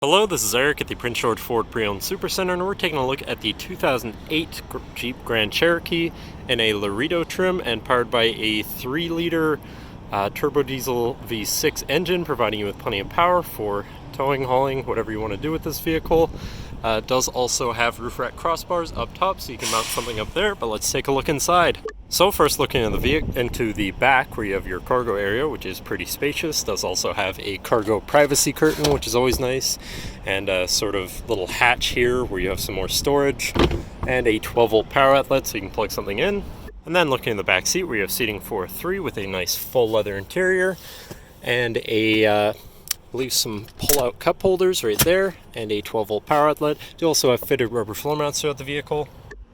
Hello, this is Eric at the Prince George Ford Pre-Owned Supercentre, and we're taking a look at the 2008 Jeep Grand Cherokee in a Laredo trim and powered by a 3-liter Turbodiesel V6 engine, providing you with plenty of power for towing, hauling, whatever you want to do with this vehicle. It does also have roof rack crossbars up top, so you can mount something up there, but let's take a look inside. So first, looking into the back, where you have your cargo area, which is pretty spacious. Does also have a cargo privacy curtain, which is always nice, and a sort of little hatch here where you have some more storage, and a 12-volt power outlet so you can plug something in. And then looking in the back seat, where you have seating for 3 with a nice full leather interior, and I believe some pull-out cup holders right there, and a 12-volt power outlet. You also have fitted rubber floor mounts throughout the vehicle.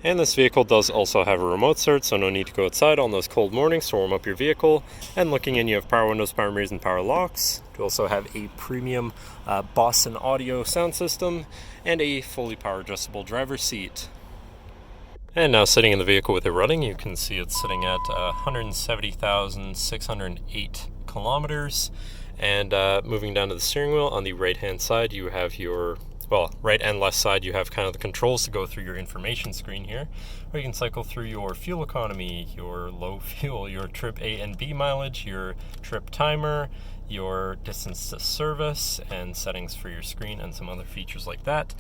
And this vehicle does also have a remote start, so no need to go outside on those cold mornings to warm up your vehicle. And looking in, you have power windows, power mirrors, and power locks. You also have a premium Boston audio sound system and a fully power adjustable driver's seat. And now sitting in the vehicle with it running, you can see it's sitting at 170,608 kilometers. And moving down to the steering wheel, on the right-hand side, you have your right and left side, you have kind of the controls to go through your information screen here, where you can cycle through your fuel economy, your low fuel, your trip A and B mileage, your trip timer, your distance to service, and settings for your screen, and some other features like that.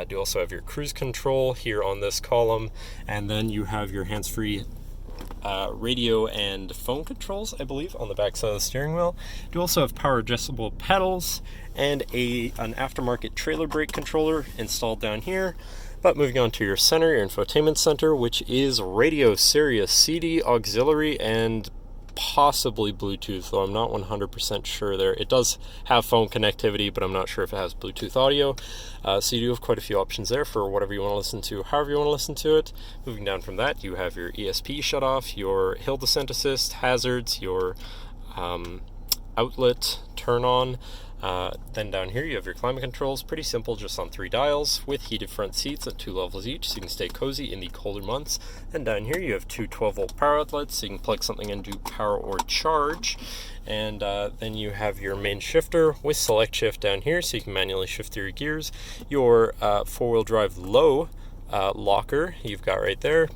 You also have your cruise control here on this column, and then you have your hands-free radio and phone controls, I believe, on the back side of the steering wheel. You also have power adjustable pedals and an aftermarket trailer brake controller installed down here. But moving on to your center, your infotainment center, which is radio, Sirius, CD, auxiliary, and possibly Bluetooth, though I'm not 100% sure there. It does have phone connectivity, but I'm not sure if it has Bluetooth audio. So you do have quite a few options there for whatever you want to listen to, however you want to listen to it. Moving down from that, you have your ESP shutoff, your hill descent assist, hazards, your outlet turn on. Then down here you have your climate controls, pretty simple, just on 3 dials, with heated front seats at 2 levels each, so you can stay cozy in the colder months. And down here you have 2 12-volt power outlets, so you can plug something into power or charge. And then you have your main shifter with select shift down here, so you can manually shift through your gears. Your 4-wheel drive low locker you've got right there.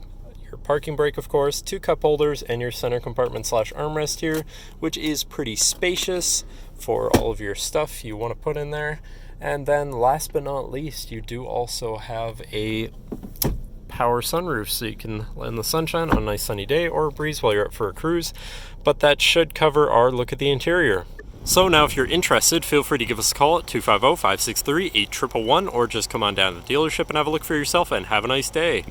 Your parking brake, of course, 2 cup holders, and your center compartment / armrest here, which is pretty spacious for all of your stuff you want to put in there. And then last but not least, you do also have a power sunroof, so you can let in the sunshine on a nice sunny day or a breeze while you're out for a cruise. But that should cover our look at the interior. So now if you're interested, feel free to give us a call at 250-563-8111, or just come on down to the dealership and have a look for yourself, and have a nice day.